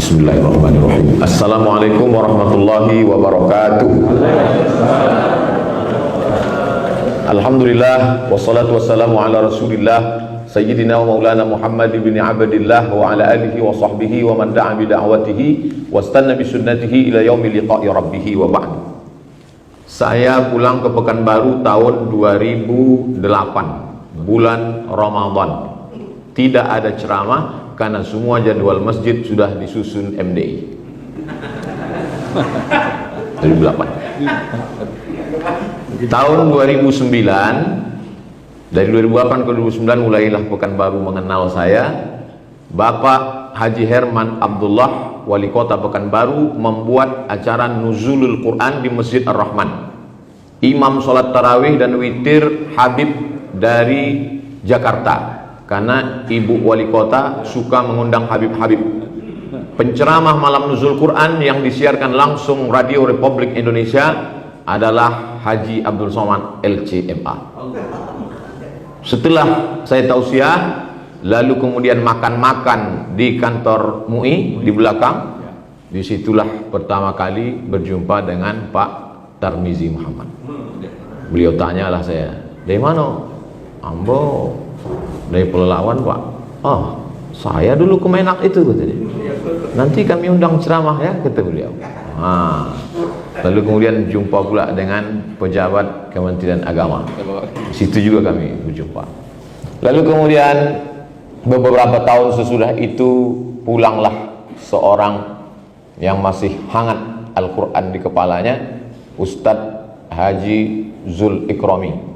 Bismillahirrahmanirrahim. Assalamualaikum warahmatullahi wabarakatuh. Alhamdulillah wassalatu wassalamu ala Rasulillah Sayyidina wa Maulana Muhammad bin Abdillah wa ala alihi wa sahbihi wa man da'a bi da'watihi wastanna bi sunnatihi ila yaumil liqa'i rabbih wa ba'd. Saya pulang ke Pekanbaru tahun 2008, bulan Ramadan. Tidak ada ceramah karena semua jadwal masjid sudah disusun MDI. 2008. Tahun 2009, dari 2008 ke 2009 mulailah Pekanbaru mengenal saya. Bapak Haji Herman Abdullah, wali kota Pekanbaru, membuat acara Nuzulul Quran di Masjid Ar-Rahman. Imam sholat tarawih dan witir Habib dari Jakarta, karena ibu wali kota suka mengundang Habib-Habib. Penceramah malam Nuzul Quran yang disiarkan langsung Radio Republik Indonesia adalah Haji Abdul Somad LCMA. Setelah saya tausiah, lalu kemudian makan-makan di kantor MUI di belakang. Disitulah pertama kali berjumpa dengan Pak Tarmizi Muhammad. Beliau tanyalah saya, dari mana? Ambo, dari Pelalawan Pak. Oh, saya dulu ke Menak itu, kata dia. Nanti kami undang ceramah ya, kata beliau. Lalu kemudian jumpa pula dengan pejabat Kementerian Agama. Situ juga kami berjumpa. Lalu kemudian beberapa tahun sesudah itu pulanglah seorang yang masih hangat Al-Quran di kepalanya, Ustadz Haji Zul Ikrami.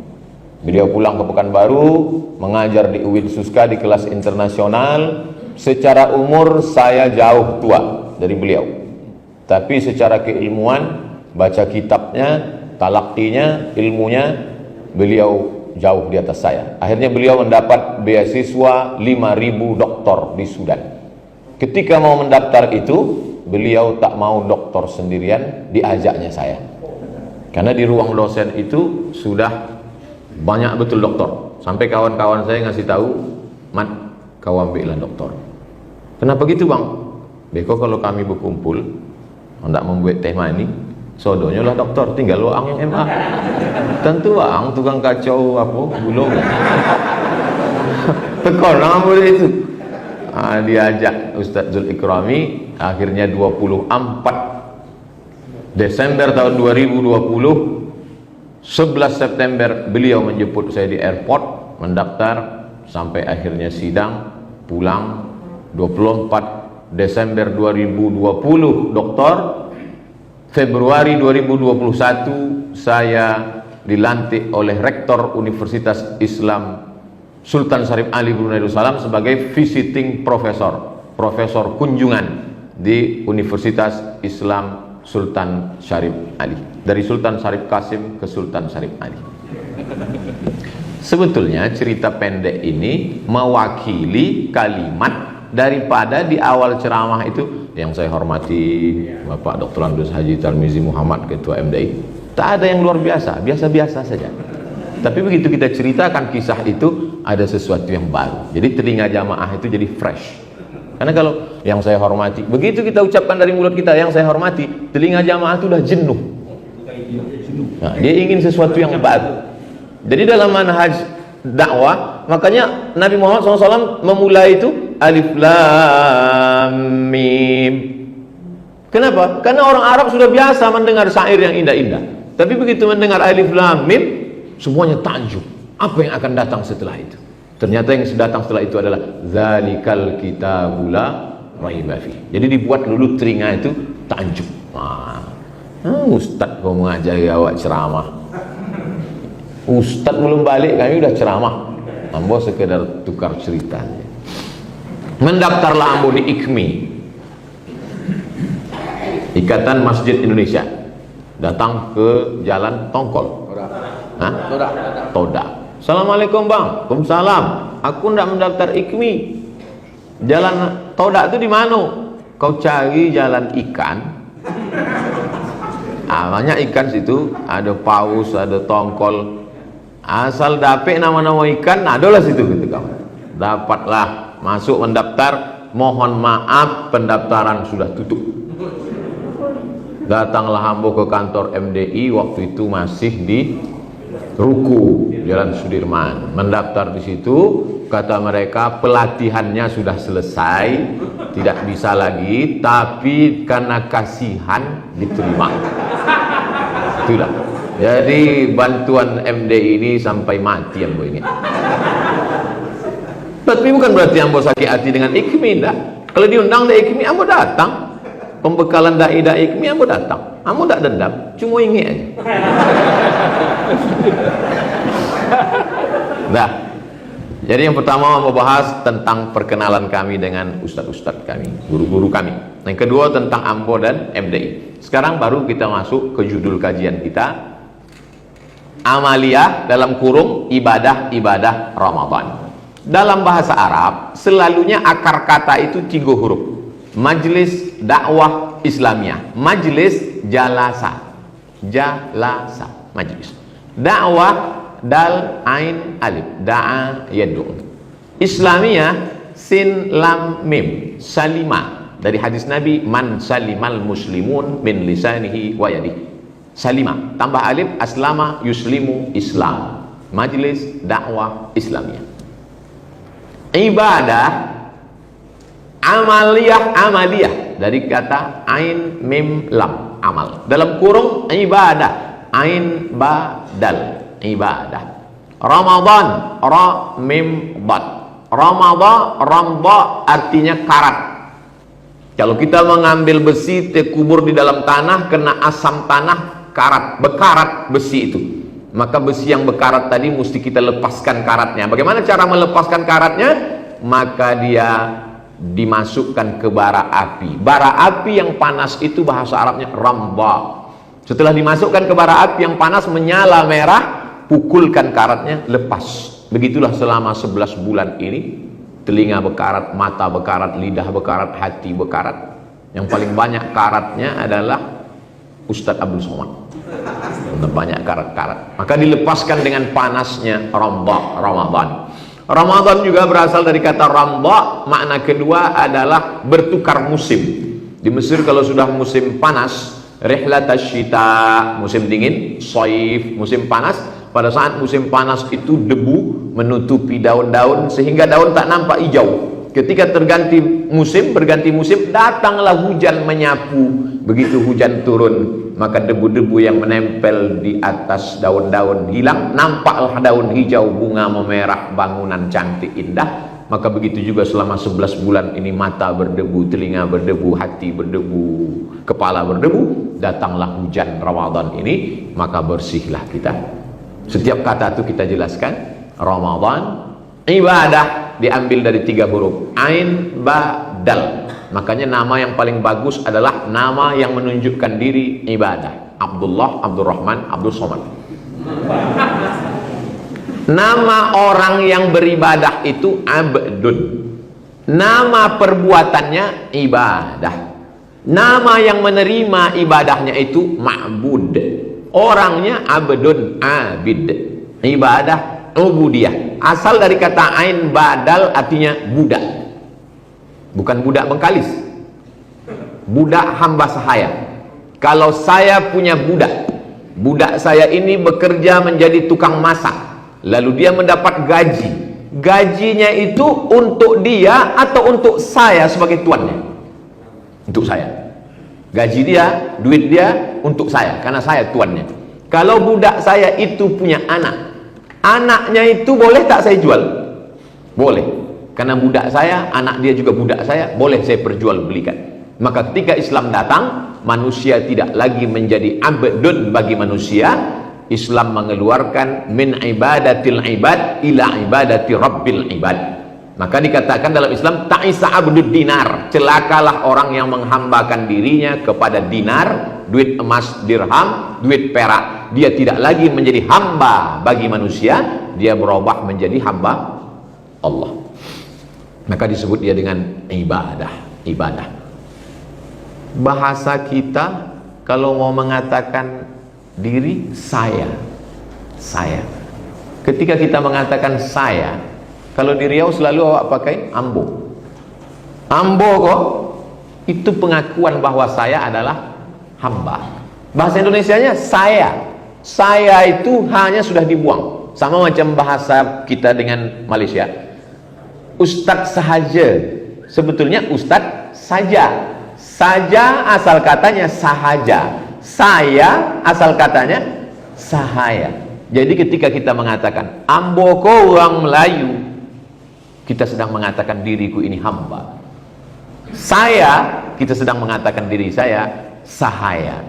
Beliau pulang ke Pekanbaru, mengajar di UIN Suska di kelas internasional. Secara umur saya jauh tua dari beliau, tapi secara keilmuan, baca kitabnya, talaktinya, ilmunya, beliau jauh di atas saya. Akhirnya beliau mendapat beasiswa 5.000 doktor di Sudan. Ketika mau mendaftar itu, beliau tak mau doktor sendirian, diajaknya saya. Karena di ruang dosen itu sudah banyak betul doktor. Sampai kawan-kawan saya ngasih tahu, Mat, kau ambillah doktor. Kenapa gitu bang? Beko kalau kami berkumpul hendak membuat teh manis, sodonya lah doktor, tinggal loang yang MA. Tentu bang, tukang kacau apa, gulung. Tekor, nama boleh itu. Diajak Ustadz Zul Ikrami. Akhirnya 24 Desember tahun 2020, 11 September beliau menjemput saya di airport, mendaftar, sampai akhirnya sidang, pulang. 24 Desember 2020 doktor. Februari 2021 saya dilantik oleh Rektor Universitas Islam Sultan Syarif Ali Brunei Darussalam sebagai visiting profesor, profesor kunjungan di Universitas Islam Sultan Syarif Ali, dari Sultan Syarif Kasim ke Sultan Syarif Ali. Sebetulnya cerita pendek ini mewakili kalimat daripada di awal ceramah itu, yang saya hormati Bapak Dr. Andus Haji Tarmizi Muhammad, Ketua MDI. Tak ada yang luar biasa, biasa-biasa saja. Tapi begitu kita ceritakan kisah itu, ada sesuatu yang baru. Jadi telinga jamaah itu jadi fresh. Karena kalau yang saya hormati, begitu kita ucapkan dari mulut kita, yang saya hormati, telinga jamaah itu sudah jenuh. Nah, dia ingin sesuatu yang baru. Jadi dalam manhaj dakwah, makanya Nabi Muhammad SAW memulai itu Alif Lam Mim. Kenapa? Karena orang Arab sudah biasa mendengar syair yang indah-indah. Tapi begitu mendengar Alif Lam Mim, semuanya takjub. Apa yang akan datang setelah itu? Ternyata yang datang setelah itu adalah Zalikal Kitabula Raiba Fi. Jadi dibuat dulu telinga itu takjub. Ustadz kau mengajari awak ceramah. Ustadz belum balik, kami udah ceramah. Ambo sekedar tukar cerita. Mendaftarlah ambo di IKMI, Ikatan Masjid Indonesia. Datang ke Jalan Tongkol. Toda. Assalamualaikum bang. Waalaikumsalam. Aku ndak mendaftar IKMI. Jalan Toda itu di mana? Kau cari jalan ikan. Banyak ikan situ. Ada paus, ada tongkol. Asal dapet nama-nama ikan, adalah situ gitu kawan. Dapatlah, masuk mendaftar, mohon maaf pendaftaran sudah tutup. Datanglah Ambo ke kantor MDI, waktu itu masih di Ruku, Jalan Sudirman. Mendaftar di situ, kata mereka pelatihannya sudah selesai, tidak bisa lagi, tapi karena kasihan diterima. Itulah. Jadi bantuan MDI ini sampai mati Ambo ini. Tapi bukan berarti Ambo sakit hati dengan IKMI, enggak. Kalau diundang dari IKMI, Ambo datang. Pembekalan dai-dai IKMI, Ambo datang. Ambo tak dendam, cuma ingin aja. Nah, jadi yang pertama Ambo bahas tentang perkenalan kami dengan ustadz-ustadz kami, guru-guru kami. Yang kedua tentang Ambo dan MDI. Sekarang baru kita masuk ke judul kajian kita, amaliyah dalam kurung ibadah-ibadah Ramadan. Dalam bahasa Arab selalunya akar kata itu 3 huruf. Majlis dakwah Islamiyah, majlis jalasa, majlis dakwah, dal ain alif, da'a yad'u. Islamiyah sin lam mim, salima, dari hadis Nabi, man salimal muslimun min lisanihi wa yadihi. Salima tambah alif, aslama yuslimu, Islam. Majlis dakwah Islamiyah. Ibadah amaliyah dari kata ain mim lam, amal. Dalam kurung ibadah, ain badal, ibadah. Ramadan, ra mim bad. Ramadan, ramba artinya karat. Kalau kita mengambil besi, terkubur di dalam tanah, kena asam tanah, karat, bekarat besi itu. Maka besi yang bekarat tadi mesti kita lepaskan karatnya. Bagaimana cara melepaskan karatnya? Maka dia dimasukkan ke bara api. Bara api yang panas itu bahasa Arabnya ramba. Setelah dimasukkan ke bara api yang panas, menyala merah, pukulkan karatnya, lepas. Begitulah selama 11 bulan ini. Telinga bekarat, mata bekarat, lidah bekarat, hati bekarat. Yang paling banyak karatnya adalah Ustadz Abdul Somad. Banyak karat-karat. Maka dilepaskan dengan panasnya Ramadan. Ramadan juga berasal dari kata ramba, makna kedua adalah bertukar musim. Di Mesir kalau sudah musim panas, rihlatash syita, musim dingin, shaif, musim panas. Pada saat musim panas itu debu menutupi daun-daun sehingga daun tak nampak hijau. Ketika berganti musim, datanglah hujan menyapu. Begitu hujan turun, maka debu-debu yang menempel di atas daun-daun hilang, nampaklah daun hijau, bunga memerah, bangunan cantik indah. Maka begitu juga selama 11 bulan ini, mata berdebu, telinga berdebu, hati berdebu, kepala berdebu. Datanglah hujan Ramadan ini, maka bersihlah kita. Setiap kata itu kita jelaskan. Ramadan, ibadah diambil dari 3 huruf, ain ba dal. Makanya nama yang paling bagus adalah nama yang menunjukkan diri ibadah. Abdullah, Abdurrahman, Abdul Somad. Nama orang yang beribadah itu abdun. Nama perbuatannya ibadah. Nama yang menerima ibadahnya itu ma'bud. Orangnya abdun, abid. Ibadah, ubudiyah. Asal dari kata ain badal artinya budak. Bukan budak Bengkalis, budak hamba sahaya. Kalau saya punya budak saya ini bekerja menjadi tukang masak, lalu dia mendapat gaji. Gajinya itu untuk dia atau untuk saya sebagai tuannya? Untuk saya. Gaji dia, duit dia untuk saya, karena saya tuannya. Kalau budak saya itu punya anak, anaknya itu boleh tak saya jual? Boleh. Karena budak saya, anak dia juga budak saya, boleh saya perjualbelikan. Maka ketika Islam datang, manusia tidak lagi menjadi abdun bagi manusia. Islam mengeluarkan min ibadatil ibad ila ibadati rabbil ibad. Maka dikatakan dalam Islam, ta'isa abdud dinar, celakalah orang yang menghambakan dirinya kepada dinar, duit emas, dirham, duit perak. Dia tidak lagi menjadi hamba bagi manusia, dia berubah menjadi hamba Allah. Maka disebut dia dengan ibadah. Bahasa kita kalau mau mengatakan diri, saya. Ketika kita mengatakan saya, kalau di Riau selalu awak pakai ambo. Ambo kok itu pengakuan bahwa saya adalah hamba. Bahasa Indonesianya saya itu hanya sudah dibuang, sama macam bahasa kita dengan Malaysia. Ustadz sahaja, sebetulnya ustadz saja asal katanya sahaja, saya asal katanya sahaya. Jadi ketika kita mengatakan amboko orang Melayu, kita sedang mengatakan diriku ini hamba. Saya, kita sedang mengatakan diri saya sahaya.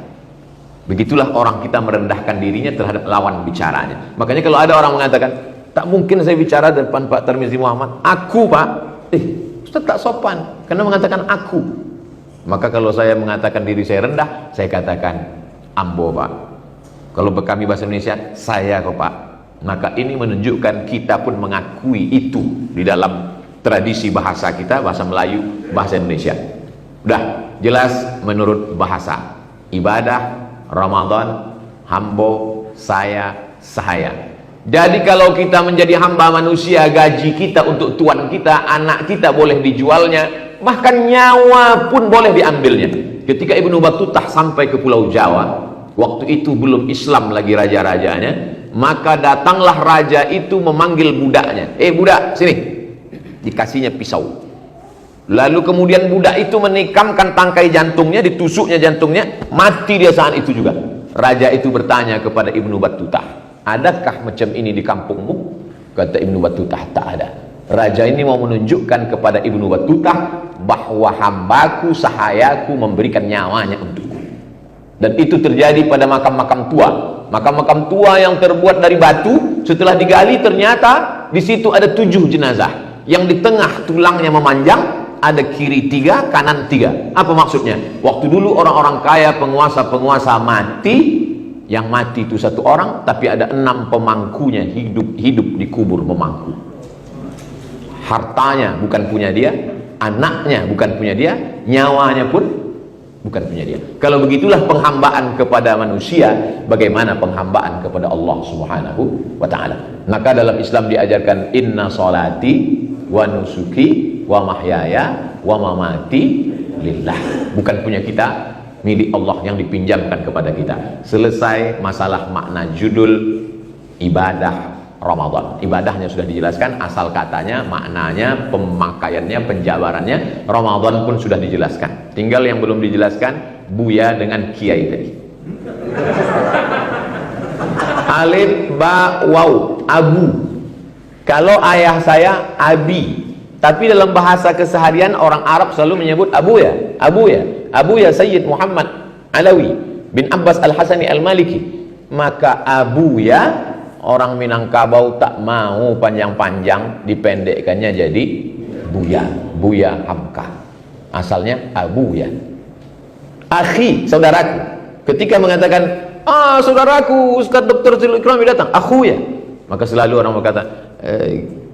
Begitulah orang kita merendahkan dirinya terhadap lawan bicaranya. Makanya kalau ada orang mengatakan, tak mungkin saya bicara depan Pak Tarmizi Muhammad, aku Pak, Ustaz tak sopan karena mengatakan aku. Maka kalau saya mengatakan diri saya rendah, saya katakan ambo Pak. Kalau kami bahasa Indonesia, saya kok Pak. Maka ini menunjukkan kita pun mengakui itu di dalam tradisi bahasa kita, bahasa Melayu, bahasa Indonesia. Udah jelas menurut bahasa. Ibadah, Ramadan, hambo, saya, sahaya. Jadi kalau kita menjadi hamba manusia, gaji kita untuk tuan kita, anak kita boleh dijualnya, bahkan nyawa pun boleh diambilnya. Ketika Ibnu Battutah sampai ke Pulau Jawa, waktu itu belum Islam lagi raja-rajanya, maka datanglah raja itu memanggil budaknya. Budak, sini. Dikasihnya pisau. Lalu kemudian budak itu menikamkan tangkai jantungnya, ditusuknya jantungnya, mati dia saat itu juga. Raja itu bertanya kepada Ibnu Battutah, adakah macam ini di kampungmu? Kata Ibnu Battutah, tak ada. Raja ini mau menunjukkan kepada Ibnu Battutah bahwa hambaku, sahayaku memberikan nyawanya untukku. Dan itu terjadi pada makam-makam tua. Makam-makam tua yang terbuat dari batu, setelah digali ternyata di situ ada 7 jenazah. Yang di tengah tulangnya memanjang, ada kiri 3, kanan 3. Apa maksudnya? Waktu dulu orang-orang kaya, penguasa-penguasa mati, yang mati itu 1 orang, tapi ada 6 pemangkunya hidup dikubur pemangku. Hartanya bukan punya dia, anaknya bukan punya dia, nyawanya pun bukan punya dia. Kalau begitulah penghambaan kepada manusia, bagaimana penghambaan kepada Allah Subhanahu wa ta'ala. Maka dalam Islam diajarkan inna salati wa nusuki wa mahyaya wa mamati lillah. Bukan punya kita, milik Allah yang dipinjamkan kepada kita. Selesai masalah makna judul ibadah Ramadan. Ibadahnya sudah dijelaskan, asal katanya, maknanya, pemakaiannya, penjabarannya. Ramadan pun sudah dijelaskan. Tinggal yang belum dijelaskan Buya dengan Kiai tadi. Alif ba waw, abu. Kalau ayah saya abi, tapi dalam bahasa keseharian orang Arab selalu menyebut Abuya. Abuya Sayyid Muhammad Alawi bin Abbas Al-Hasani Al-Maliki. Maka Abuya, orang Minangkabau tak mau panjang-panjang, dipendekkannya jadi Buya Hamka. Asalnya Abuya. Akhi, saudaraku. Ketika mengatakan, saudaraku Ustaz Dr. Zul Ikrami datang, akhuya, maka selalu orang berkata,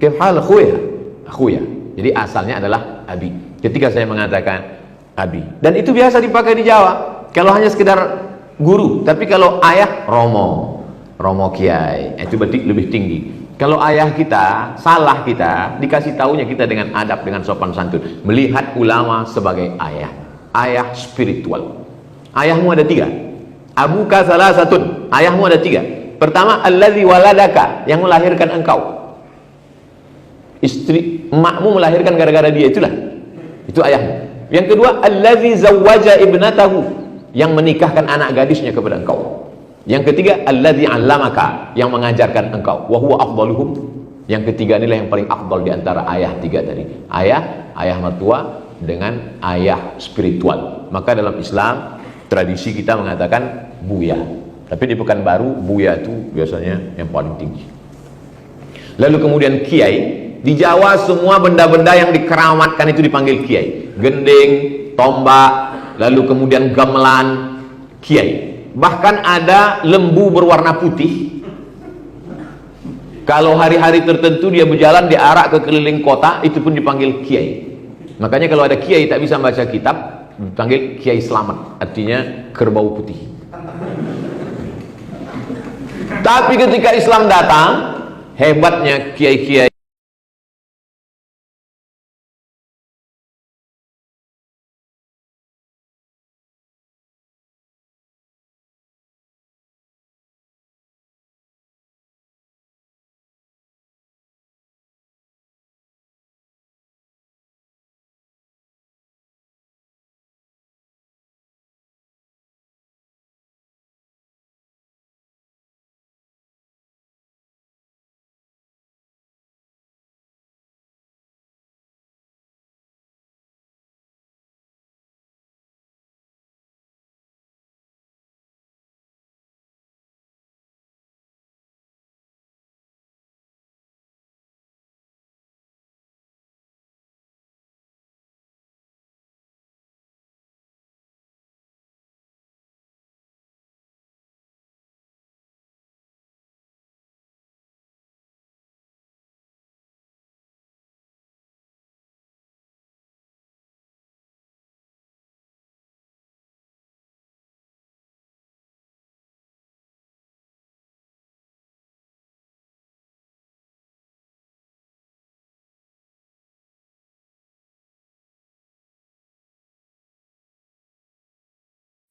kif hal akhuya. Jadi asalnya adalah abi. Ketika saya mengatakan abi, dan itu biasa dipakai di Jawa kalau hanya sekedar guru. Tapi kalau ayah, Romo Kiai, itu berarti lebih tinggi. Kalau ayah kita, salah kita, dikasih taunya kita dengan adab, dengan sopan santun, melihat ulama sebagai ayah spiritual. Ayahmu ada 3. Abuka salah satun, ayahmu ada 3. Pertama, allazi waladaka, yang melahirkan engkau. Emakmu melahirkan gara-gara dia, itu ayahmu. Yang kedua, allazi zawwaja ibnatahu, yang menikahkan anak gadisnya kepada engkau. Yang ketiga, allazi 'allamaka, yang mengajarkan engkau. Wa huwa afdaluhum. Yang ketiga inilah yang paling afdal di antara ayah 3 tadi. Ayah mertua dengan ayah spiritual. Maka dalam Islam tradisi kita mengatakan Buya. Tapi di Pekanbaru Buya itu biasanya yang paling tinggi. Lalu kemudian Kiai. Di Jawa semua benda-benda yang dikeramatkan itu dipanggil Kiai. Gending, tombak, lalu kemudian gamelan, Kiai. Bahkan ada lembu berwarna putih. Kalau hari-hari tertentu dia berjalan, diarak ke keliling kota, itu pun dipanggil Kiai. Makanya kalau ada Kiai tak bisa baca kitab, dipanggil Kiai Selamat, artinya kerbau putih. Tapi ketika Islam datang, hebatnya kiai-kiai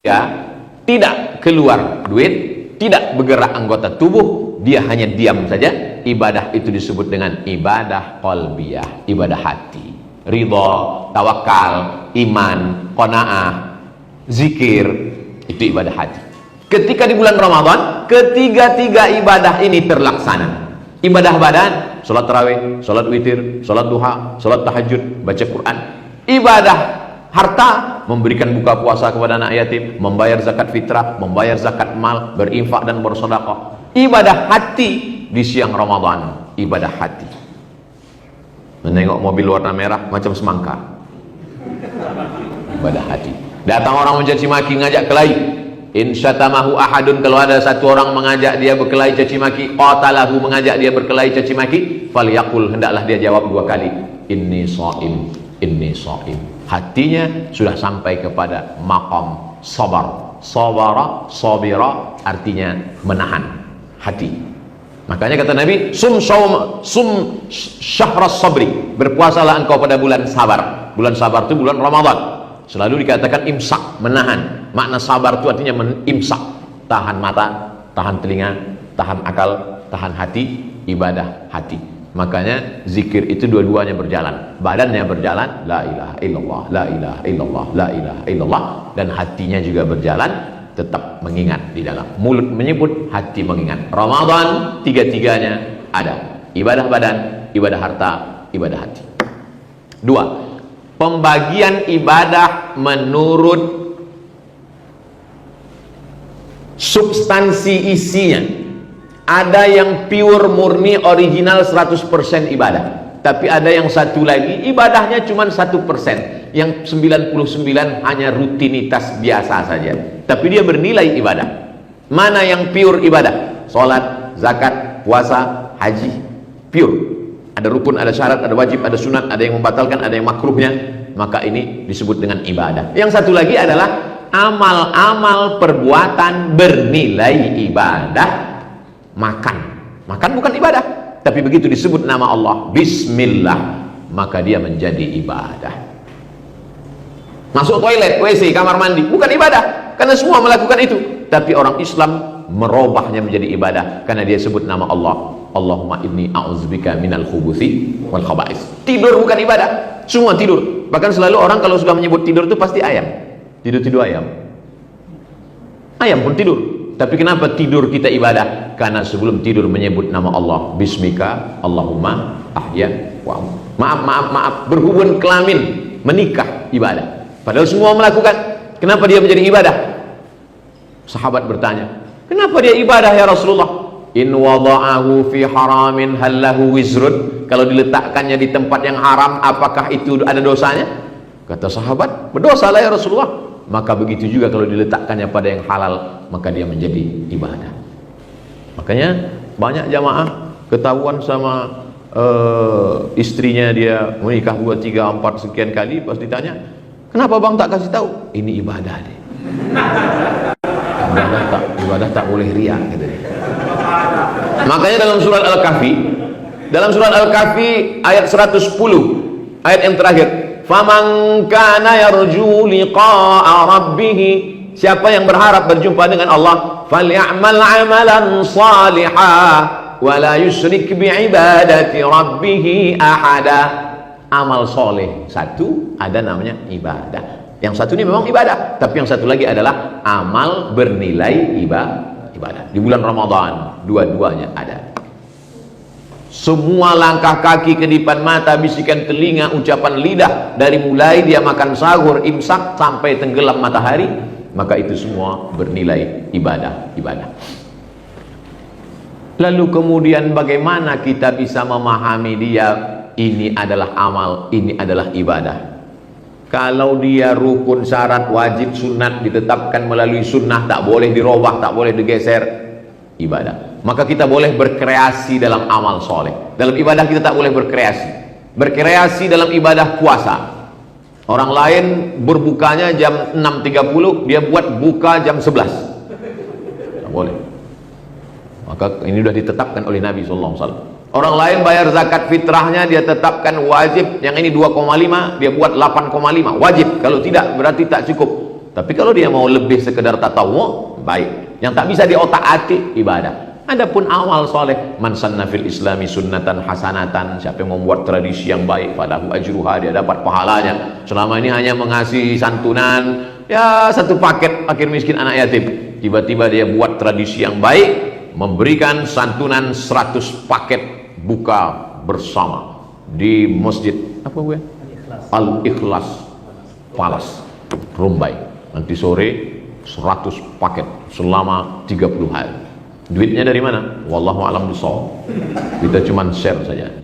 Ya, tidak keluar duit, tidak bergerak anggota tubuh, dia hanya diam saja. Ibadah itu disebut dengan ibadah qalbiyah, ibadah hati. Ridha, tawakal, iman, qanaah, zikir, itu ibadah hati. Ketika di bulan Ramadan, ketiga-tiga ibadah ini terlaksana. Ibadah badan, sholat tarawih, sholat witir, sholat duha, sholat tahajud, baca Quran. Ibadah harta, memberikan buka puasa kepada anak yatim, membayar zakat fitrah, membayar zakat mal, berinfak dan bersedekah. Ibadah hati di siang Ramadan, ibadah hati. Menengok mobil warna merah macam semangka, ibadah hati. Datang orang mencaci maki, ngajak kelahi. In syatamahu ahadun, kalau ada satu orang mengajak dia berkelahi caci maki, qatalahu, mengajak dia berkelahi caci maki, falyaqul, hendaklah dia jawab 2 kali, inni shaim, inni shaim. Hatinya sudah sampai kepada maqam sabar. Sabara, sabira, artinya menahan hati. Makanya kata Nabi, sum syahras sabri, berpuasalah engkau pada bulan sabar. Bulan sabar itu bulan Ramadan. Selalu dikatakan imsak, menahan. Makna sabar itu artinya imsak, tahan mata, tahan telinga, tahan akal, tahan hati, ibadah hati. Makanya zikir itu dua-duanya berjalan. Badannya berjalan, la ilaha illallah, la ilaha illallah, la ilaha illallah, dan hatinya juga berjalan, tetap mengingat di dalam. Mulut menyebut, hati mengingat. Ramadan tiga-tiganya ada. Ibadah badan, ibadah harta, ibadah hati. 2. Pembagian ibadah menurut substansi isinya. Ada yang pure, murni, original 100% ibadah. Tapi ada yang satu lagi, ibadahnya cuma 1%. Yang 99 hanya rutinitas biasa saja. Tapi dia bernilai ibadah. Mana yang pure ibadah? Salat, zakat, puasa, haji. Pure. Ada rukun, ada syarat, ada wajib, ada sunat, ada yang membatalkan, ada yang makruhnya. Maka ini disebut dengan ibadah. Yang satu lagi adalah amal-amal perbuatan bernilai ibadah. Makan bukan ibadah, tapi begitu disebut nama Allah, bismillah, maka dia menjadi ibadah. Masuk toilet, WC, kamar mandi, bukan ibadah, karena semua melakukan itu. Tapi orang Islam merubahnya menjadi ibadah, karena dia sebut nama Allah. Allahumma inni a'udzubika minal khubuthi wal khaba'is. Tidur bukan ibadah, semua tidur. Bahkan selalu orang kalau suka menyebut tidur itu pasti ayam. Tidur ayam. Ayam pun tidur. Tapi kenapa tidur kita ibadah? Karena sebelum tidur menyebut nama Allah, bismika Allahumma ahya wa maaf, berhubungan kelamin, menikah, ibadah. Padahal semua melakukan. Kenapa dia menjadi ibadah? Sahabat bertanya, kenapa dia ibadah ya Rasulullah? In wada'ahu fi haramin hallahu wizrun, kalau diletakkannya di tempat yang haram, apakah itu ada dosanya? Kata sahabat, berdosa lah ya Rasulullah. Maka begitu juga kalau diletakkannya pada yang halal, maka dia menjadi ibadah. Makanya banyak jamaah ketahuan sama istrinya, dia menikah 2, 3, 4 sekian kali, pas ditanya, kenapa bang tak kasih tahu? Ini ibadah deh. Ibadah tak boleh riak gitu deh. Makanya dalam surat Al-Kahfi ayat 110, ayat yang terakhir, faman kana yarju liqa'a rabbih, siapa yang berharap berjumpa dengan Allah, falyamal amalan salihah wa la yusyrik bi ibadati rabbih ahada. Amal soleh satu, ada namanya ibadah. Yang satu ini memang ibadah, tapi yang satu lagi adalah amal bernilai ibadah. Di bulan Ramadan dua-duanya ada. Semua langkah kaki, kedipan mata, bisikan telinga, ucapan lidah, dari mulai dia makan sahur, imsak sampai tenggelam matahari, maka itu semua bernilai ibadah. Lalu kemudian bagaimana kita bisa memahami dia ini adalah amal, ini adalah ibadah? Kalau dia rukun, syarat, wajib, sunat ditetapkan melalui sunnah, tak boleh dirubah, tak boleh digeser, ibadah. Maka kita boleh berkreasi dalam amal soleh. Dalam ibadah kita tak boleh berkreasi. Berkreasi dalam ibadah puasa. Orang lain berbukanya jam 6.30, dia buat buka jam 11. Tak boleh. Maka ini sudah ditetapkan oleh Nabi SAW. Orang lain bayar zakat fitrahnya, dia tetapkan wajib, yang ini 2,5, dia buat 8,5, wajib. Kalau tidak berarti tak cukup. Tapi kalau dia mau lebih sekedar tatawu, baik. Yang tak bisa di otak-atik, ibadah. Adapun amal soleh, man sanna fil islami sunnatan hasanatan, siapa yang membuat tradisi yang baik, falahu ajruha, dia dapat pahalanya. Selama ini hanya mengasihi santunan, ya satu paket fakir miskin anak yatim. Tiba-tiba dia buat tradisi yang baik, memberikan santunan 100 paket buka bersama di masjid apa gue? Al-Ikhlas Palace, Rumbai. Nanti sore 100 paket selama 30 hari. Duitnya dari mana? Wallahu a'lam bishawab. Kita cuma share saja.